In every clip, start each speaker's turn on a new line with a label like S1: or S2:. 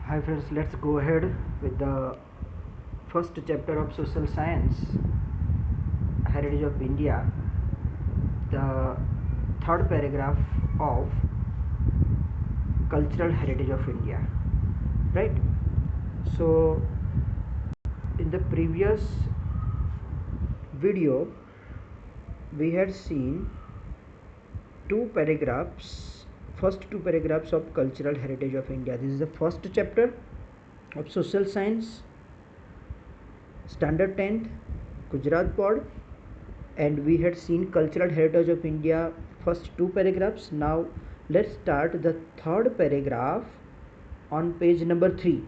S1: Hi friends, let's go ahead with the first chapter of social science, Heritage of India, the third paragraph of Cultural Heritage of India, right? So in the previous video we had seen first two paragraphs of Cultural Heritage of India. This is the first chapter of social science, standard 10th, Gujarat board, and we had seen Cultural Heritage of India first two paragraphs. Now let's start the third paragraph on page number 3,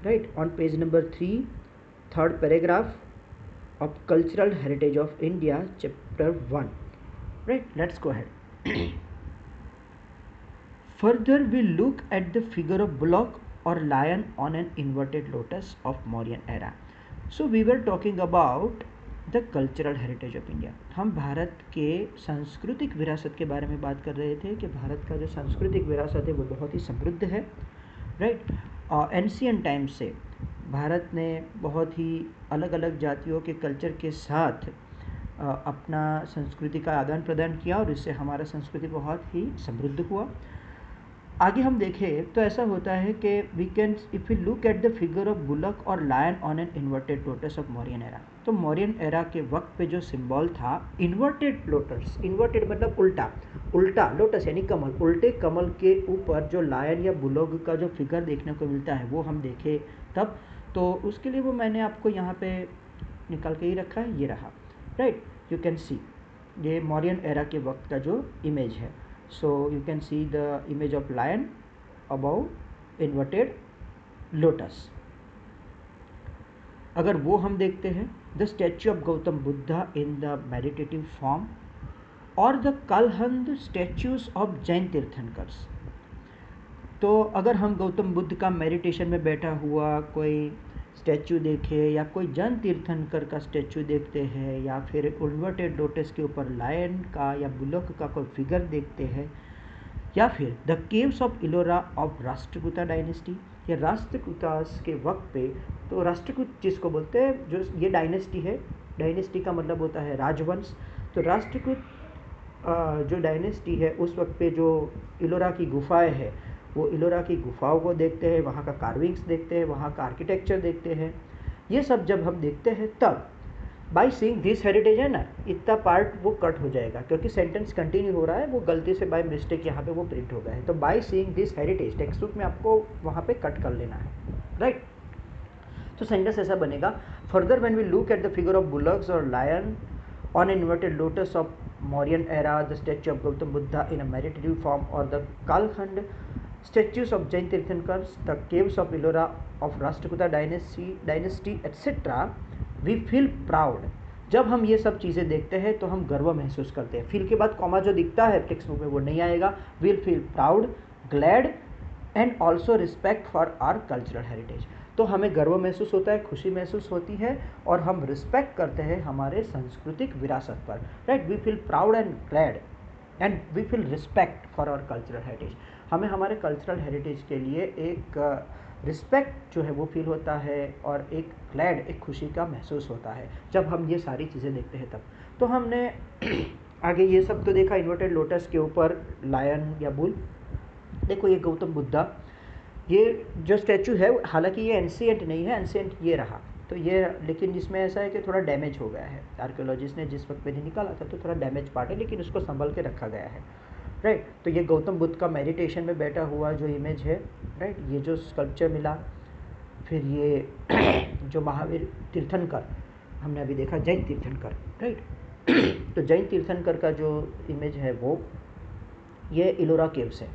S1: right? On page number 3, third paragraph of Cultural Heritage of India, chapter 1, right? Let's go ahead. Further we look at the figure of bullock or lion on an inverted lotus of Mauryan era. So we were talking about the cultural heritage of India. हम भारत के सांस्कृतिक विरासत के बारे में बात कर रहे थे कि भारत का जो सांस्कृतिक विरासत है वो बहुत ही समृद्ध है, राइट. एंशियंट टाइम से भारत ने बहुत ही अलग अलग जातियों के कल्चर के साथ अपना संस्कृति का आदान प्रदान किया और इससे हमारा संस्कृति बहुत ही समृद्ध हुआ. आगे हम देखें तो ऐसा होता है कि we can if you look at the figure of bullock और lion on an inverted lotus of Mauryan era. तो मौर्यन एरा के वक्त पे जो सिंबल था इन्वर्टेड लोटस, इन्वर्टेड मतलब उल्टा, उल्टा लोटस यानी कमल, उल्टे कमल के ऊपर जो लायन या बुलक का जो फिगर देखने को मिलता है वो हम देखें तब, तो उसके लिए वो मैंने आपको यहाँ पे निकाल के ही रखा है, ये रहा, राइट. यू कैन सी ये मौर्यन एरा के वक्त का जो इमेज है. So you can see the image of lion above inverted lotus. अगर वो हम देखते हैं the statue of Gautam Buddha in the meditative form और the कलहंद statues of Jain tirthankaras. तो अगर हम गौतम बुद्ध का मेडिटेशन में बैठा हुआ कोई स्टैचू देखे या कोई जैन तीर्थंकर का स्टैचू देखते हैं या फिर इन्वर्टेड लोटस के ऊपर लायन का या बुलक का कोई फिगर देखते हैं या फिर the caves of Ellora of Rashtrakuta dynasty, या राष्ट्रकूतास के वक्त पे, तो राष्ट्रकूत जिसको बोलते हैं, जो ये डायनेस्टी है, डायनेस्टी का मतलब होता है राजवंश. तो राष्ट्रकूत जो डायनेस्टी है उस वक्त पे जो इलोरा की गुफाएं है वो इलोरा की गुफाओं को देखते हैं, वहाँ का कार्विंग्स देखते हैं, वहाँ का आर्किटेक्चर देखते हैं. ये सब जब हम देखते हैं तब बाई सीइंग दिस हेरिटेज है ना, इतना पार्ट वो कट हो जाएगा क्योंकि सेंटेंस कंटिन्यू हो रहा है, वो गलती से बाय मिस्टेक यहाँ पे वो प्रिंट हो गया है. तो by seeing this heritage text book में आपको वहाँ पे कट कर लेना है, राइट. तो सेंटेंस ऐसा बनेगा, further when we look at the figure of bullocks और lion on an inverted lotus of Mauryan era, the statue of Gautam Buddha in a meditative form, or the Kalkhand statues of Jain Tirthankars, the caves of Ellora of Rashtrakuta dynasty etc. we feel proud. जब हम ये सब चीज़ें देखते हैं तो हम गर्व महसूस करते हैं. फील के बाद कॉमा जो दिखता है टेक्स्ट बुक में वो नहीं आएगा. Will feel proud, glad and also respect for our cultural heritage. तो हमें गर्व महसूस होता है, खुशी महसूस होती है और हम रिस्पेक्ट करते हैं हमारे सांस्कृतिक विरासत पर, right. We feel proud and glad and we feel respect for our cultural heritage. हमें हमारे कल्चरल हेरिटेज के लिए एक रिस्पेक्ट जो है वो फील होता है और एक ग्लैड, एक खुशी का महसूस होता है जब हम ये सारी चीज़ें देखते हैं तब. तो हमने आगे ये सब तो देखा, इन्वर्टेड लोटस के ऊपर लायन या बुल. देखो ये गौतम बुद्धा, ये जो स्टैचू है हालांकि ये एंशिएंट नहीं है, एंशिएंट ये रहा, तो ये, लेकिन इसमें ऐसा है कि थोड़ा डैमेज हो गया है. आर्कियोलॉजिस्ट ने जिस वक्त पे निकाला था तो थोड़ा डैमेज पार्ट है, लेकिन उसको संभल के रखा गया है, राइट. तो ये गौतम बुद्ध का मेडिटेशन में बैठा हुआ जो इमेज है, राइट, ये जो स्कल्पचर मिला. फिर ये जो महावीर तीर्थंकर हमने अभी देखा, जैन तीर्थंकर, राइट. तो जैन तीर्थंकर का जो इमेज है वो ये इलोरा केव्स है,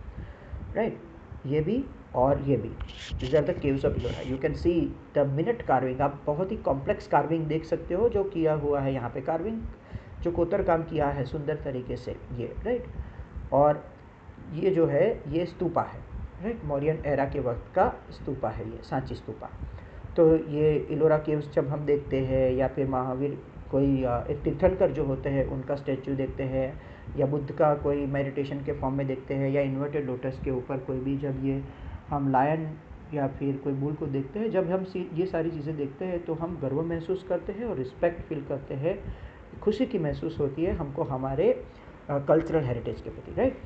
S1: राइट. ये भी और ये भी, this are the caves of Ellora. You can see the minute carving, आप बहुत ही कॉम्प्लेक्स कार्विंग देख सकते हो जो किया हुआ है यहाँ पे. कार्विंग जो कोतर काम किया है सुंदर तरीके से, ये, राइट. और ये जो है ये स्तूपा है, राइट. मौर्यन एरा के वक्त का स्तूपा है, ये सांची स्तूपा. तो ये इलोरा केव्स जब हम देखते हैं या फिर महावीर कोई एक तीर्थंकर जो होते हैं उनका स्टैचू देखते हैं या बुद्ध का कोई मेडिटेशन के फॉर्म में देखते हैं या इन्वर्टेड लोटस के ऊपर कोई भी जब ये हम लायन या फिर कोई मूल को देखते हैं, जब हम ये सारी चीज़ें देखते हैं तो हम गर्व महसूस करते हैं और रिस्पेक्ट फील करते हैं, खुशी की महसूस होती है हमको हमारे कल्चरल हेरिटेज के प्रति, right.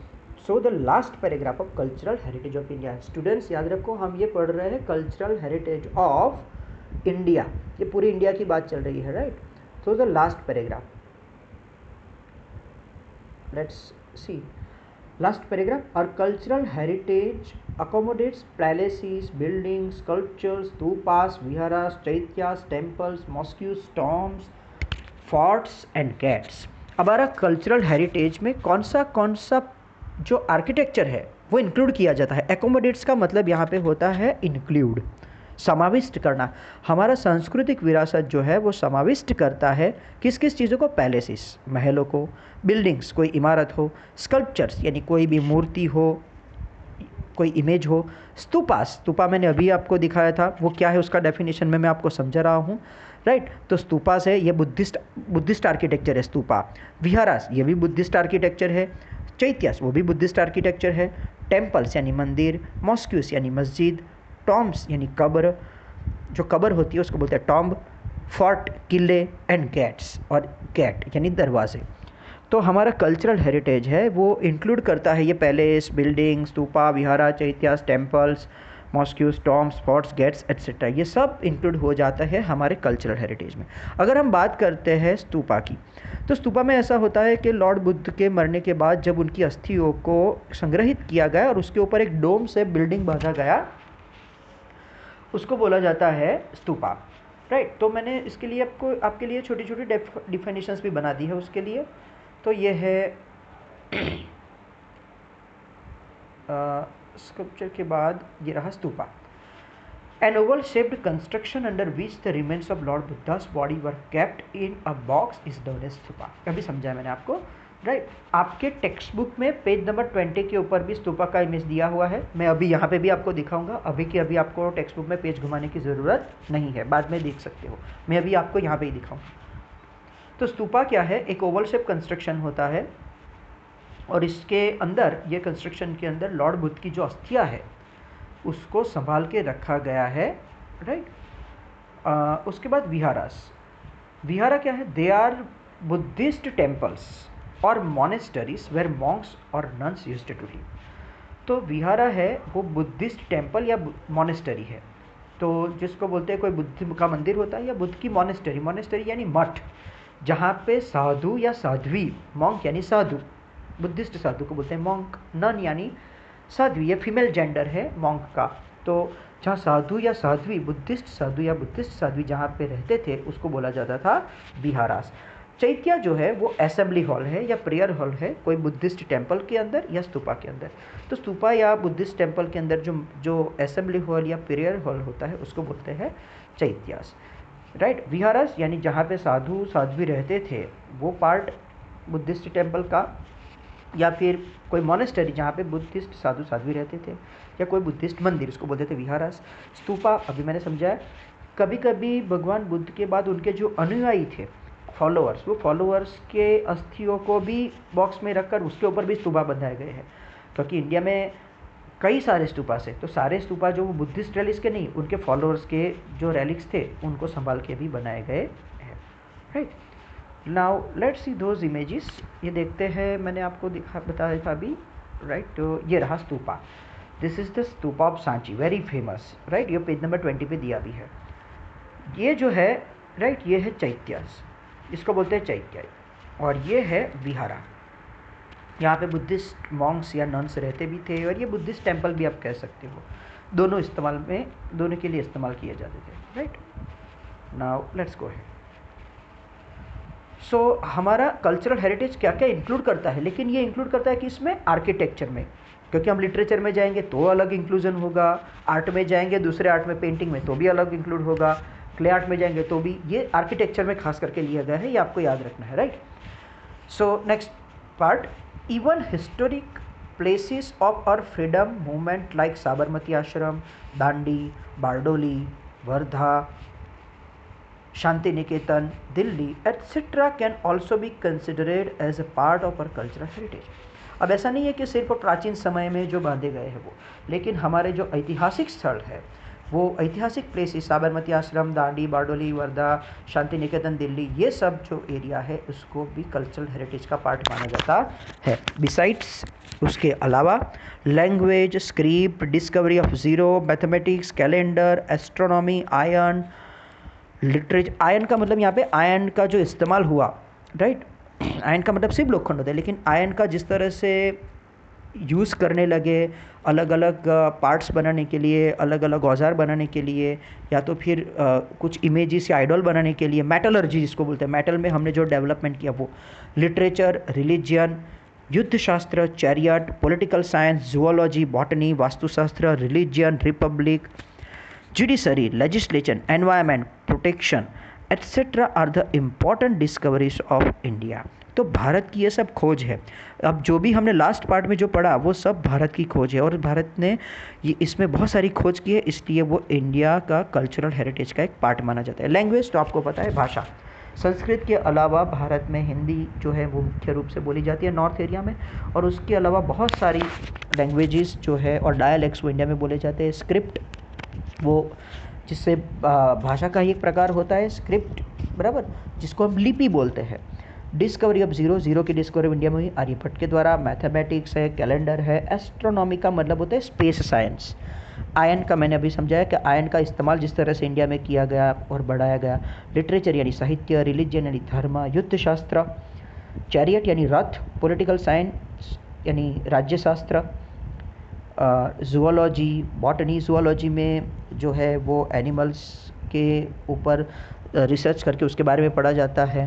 S1: So the last paragraph of cultural heritage of India. Students याद रखो, हम ये पढ़ रहे हैं कल्चरल हेरिटेज ऑफ इंडिया, ये पूरी इंडिया की बात चल रही है, right. So the last paragraph, let's see last paragraph. Our cultural heritage accommodates palaces, buildings, sculptures, stupas, viharas, chaityas, temples, mosques, tombs, forts and gates। हमारा कल्चरल हेरिटेज में कौन सा जो आर्किटेक्चर है वो इंक्लूड किया जाता है। एकोमोडेट्स का मतलब यहाँ पे होता है इंक्लूड, समाविष्ट करना। हमारा सांस्कृतिक विरासत जो है वो समाविष्ट करता है किस किस चीज़ों को, पैलेसेस, महलों को, बिल्डिंग्स, कोई इमारत हो, स्कल्पचर्स यानी कोई भी मूर्ति हो, कोई इमेज हो, स्तूपा मैंने अभी आपको दिखाया था, वो क्या है उसका डेफिनेशन में मैं आपको समझा रहा हूँ, राइट। तो स्तूपास है, ये बुद्धिस्ट आर्किटेक्चर है स्तूपा। विहारास, ये भी बुद्धिस्ट आर्किटेक्चर है। चैत्यास, वो भी बुद्धिस्ट आर्किटेक्चर है। टेम्पल्स यानी मंदिर, मॉस्क्यूस यानी मस्जिद, टॉम्ब्स यानी कब्र, जो कब्र होती है उसको बोलते हैं टॉम्ब, फोर्ट किले, एंड गेट्स, और गेट यानी दरवाजे। तो हमारा कल्चरल हेरिटेज है वो इंक्लूड करता है ये palace, building, stupa, vihara, chaityas, temples, mosques, tombs, forts, gates etcetera, ये सब इंक्लूड हो जाता है हमारे कल्चरल हेरिटेज में। अगर हम बात करते हैं स्तूपा की, तो स्तूपा में ऐसा होता है कि लॉर्ड बुद्ध के मरने के बाद जब उनकी अस्थियों को संग्रहित किया गया और उसके ऊपर एक डोम से बिल्डिंग बांधा गया, उसको बोला जाता है स्तूपा, राइट। तो मैंने इसके लिए आपके लिए छोटी छोटी डिफिनेशंस भी बना दी है उसके लिए। तो ये है स्कल्पचर के बाद ये रहा stupa. An oval shaped construction under which the remains of Lord Buddha's body were kept in a box is known as stupa. अभी समझाया मैंने आपको, राइट। आपके टेक्स्ट बुक में पेज नंबर 20 के ऊपर भी स्तूपा का इमेज दिया हुआ है, मैं अभी यहाँ पे भी आपको दिखाऊंगा। अभी के अभी आपको टेक्स्ट बुक में पेज घुमाने की ज़रूरत नहीं है, बाद में देख सकते हो, मैं अभी आपको यहाँ पे ही दिखाऊंगा। तो स्तूपा क्या है, एक ओवल शेप कंस्ट्रक्शन होता है और इसके अंदर, ये कंस्ट्रक्शन के अंदर लॉर्ड बुद्ध की जो अस्थियाँ है उसको संभाल के रखा गया है, राइट। उसके बाद विहारास, विहारा क्या है, दे आर बुद्धिस्ट टेम्पल्स और मोनेस्टरीज वेयर मॉन्क्स और नन्स यूज्ड टू लिव। तो विहारा है वो बुद्धिस्ट टेम्पल या मोनेस्टरी है, तो जिसको बोलते हैं कोई बुद्ध का मंदिर होता है, या बुद्ध की मोनेस्टरी, मोनेस्टरी यानी मठ, जहाँ पे साधु या साध्वी, मॉन्क यानी साधु, बुद्धिस्ट साधु को बोलते हैं मॉन्क, नन यानी साध्वी, ये फीमेल जेंडर है मॉन्क का। तो जहाँ साधु या साध्वी, बुद्धिस्ट साधु या बुद्धिस्ट साध्वी जहाँ पे रहते थे उसको बोला जाता था विहारास। चैत्या जो है वो असेंबली हॉल है या प्रेयर हॉल है, कोई बुद्धिस्ट टेम्पल के अंदर या स्तूपा के अंदर। तो स्तूपा या बुद्धिस्ट टेम्पल के अंदर जो असेंबली हॉल या प्रेयर हॉल होता है उसको बोलते हैं चैत्यास, राइट। विहारास यानी जहाँ पे साधु साध्वी रहते थे वो पार्ट बुद्धिस्ट टेम्पल का, या फिर कोई मोनेस्टरी जहाँ पे बुद्धिस्ट साधु साध्वी रहते थे, या कोई बुद्धिस्ट मंदिर, उसको बोलते थे विहारास। स्तूपा अभी मैंने समझाया। कभी कभी भगवान बुद्ध के बाद उनके जो अनुयायी थे, फॉलोअर्स, वो फॉलोअर्स के अस्थियों को भी बॉक्स में रखकर उसके ऊपर भी स्तूपा बनाए गए हैं, क्योंकि इंडिया में कई सारे स्तूपा से, तो सारे स्तूपा जो वो बुद्धिस्ट रैलिक्स के नहीं, उनके फॉलोअर्स के जो रैलिक्स थे उनको संभाल के भी बनाए गए हैं, right. Now let's see those images, ये देखते हैं, मैंने आपको बताया था अभी, राइट। तो ये रहा stupa, this is the stupa of Sanchi, very famous, right. ये पेज नंबर 20 पे दिया भी है। ये जो है, राइट, ये है चैत्यास, इसको बोलते हैं चैत्य, और ये है विहारा, यहाँ पे बुद्धिस्ट मॉन्क्स या नन्स रहते भी थे, और ये बुद्धिस्ट टेम्पल भी आप कह सकते हो, दोनों के लिए इस्तेमाल किए जाते थे, राइट। नाउ लेट्स गो है। सो हमारा कल्चरल हेरिटेज क्या क्या इंक्लूड करता है, लेकिन ये इंक्लूड करता है कि इसमें आर्किटेक्चर में, क्योंकि हम लिटरेचर में जाएंगे तो अलग इंक्लूजन होगा, आर्ट में जाएंगे, दूसरे आर्ट में, पेंटिंग में तो भी अलग इंक्लूड होगा, क्ले आर्ट में जाएंगे तो भी, ये आर्किटेक्चर में खास करके लिया गया है, ये आपको याद रखना है, right. So next part, even historic places of our freedom movement like Sabarmati Ashram, Dandi, Bardoli, Wardha, Shanti Niketan, Delhi, etc. can also be considered as a part of our cultural heritage। अब ऐसा नहीं है कि सिर्फ प्राचीन समय में जो बांधे गए हैं वो, लेकिन हमारे जो ऐतिहासिक स्थल है, वो ऐतिहासिक प्लेसेस, साबरमती आश्रम, दांडी, बारडोली, वर्धा, शांति निकेतन दिल्ली, ये सब जो एरिया है उसको भी कल्चरल हेरिटेज का पार्ट माना जाता है। बिसाइड्स उसके अलावा language, script, discovery of zero, mathematics, calendar, astronomy, ion, literature. Ion का मतलब यहाँ पे आयन का जो इस्तेमाल हुआ, राइट, आयन का मतलब सिर्फ लोखंड होता है, लेकिन आयन का जिस तरह से यूज़ करने लगे अलग अलग पार्ट्स बनाने के लिए, अलग अलग औजार बनाने के लिए, या तो फिर कुछ इमेजेस या आइडल बनाने के लिए, मेटलर्जी जिसको बोलते हैं, मेटल में हमने जो डेवलपमेंट किया वो, लिटरेचर, रिलीजियन, युद्ध शास्त्र, chariot, political science, zoology, botany, वास्तुशास्त्र, religion, republic, judiciary, legislation, environment protection etcetera are the important discoveries of India. तो भारत की ये सब खोज है। अब जो भी हमने लास्ट पार्ट में जो पढ़ा वो सब भारत की खोज है, और भारत ने ये इसमें बहुत सारी खोज की है, इसलिए वो इंडिया का कल्चरल हेरिटेज का एक पार्ट माना जाता है। लैंग्वेज तो आपको पता है, भाषा, संस्कृत के अलावा भारत में हिंदी जो है वो मुख्य रूप से बोली जाती है नॉर्थ एरिया में, और उसके अलावा बहुत सारी लैंग्वेजेस जो है और डायलैक्ट्स वो इंडिया में बोले जाते हैं। स्क्रिप्ट वो जिससे भाषा का ही एक प्रकार होता है स्क्रिप्ट, बराबर, जिसको हम लिपि बोलते हैं। डिस्कवरी ऑफ ज़ीरो, ज़ीरो की डिस्कवरी इंडिया में हुई आर्यभट्ट के द्वारा। मैथमेटिक्स है, कैलेंडर है, एस्ट्रोनॉमी का मतलब होता है स्पेस साइंस। आयन का मैंने अभी समझाया कि आयन का इस्तेमाल जिस तरह से इंडिया में किया गया और बढ़ाया गया। लिटरेचर यानी साहित्य, रिलीजन यानी धर्म, युद्ध शास्त्र, चैरियट यानी रथ, पॉलिटिकल साइंस यानी राज्यशास्त्र, जूलॉजी, बॉटनी, जूलॉजी में जो है वो एनिमल्स के ऊपर रिसर्च करके उसके बारे में पढ़ा जाता है,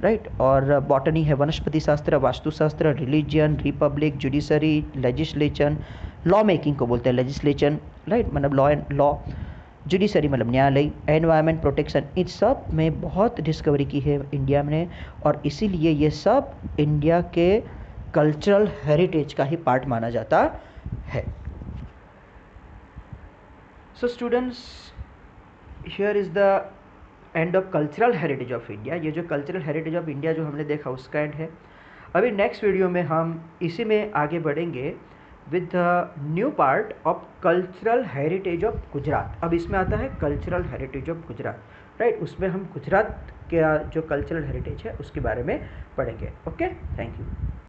S1: राइट। और बॉटनी है वनस्पति शास्त्र, वास्तुशास्त्र, religion, republic, judiciary, legislation, law making को बोलते हैं लेजिस्लेशन, राइट, मतलब लॉ एंड लॉ, जुडिशरी मतलब न्यायालय, एनवायरमेंट प्रोटेक्शन, इन सब में बहुत डिस्कवरी की है इंडिया ने, और इसीलिए ये सब इंडिया के कल्चरल हेरिटेज का ही पार्ट माना जाता है। So students, here is the end of cultural heritage of India. ये जो कल्चरल हेरिटेज ऑफ इंडिया जो हमने देखा उसका एंड है। अभी नेक्स्ट वीडियो में हम इसी में आगे बढ़ेंगे with the new part of cultural heritage of Gujarat. अब इसमें आता है cultural heritage of Gujarat, right. उसमें हम गुजरात का जो कल्चरल हेरिटेज है उसके बारे में पढ़ेंगे। Okay, thank you.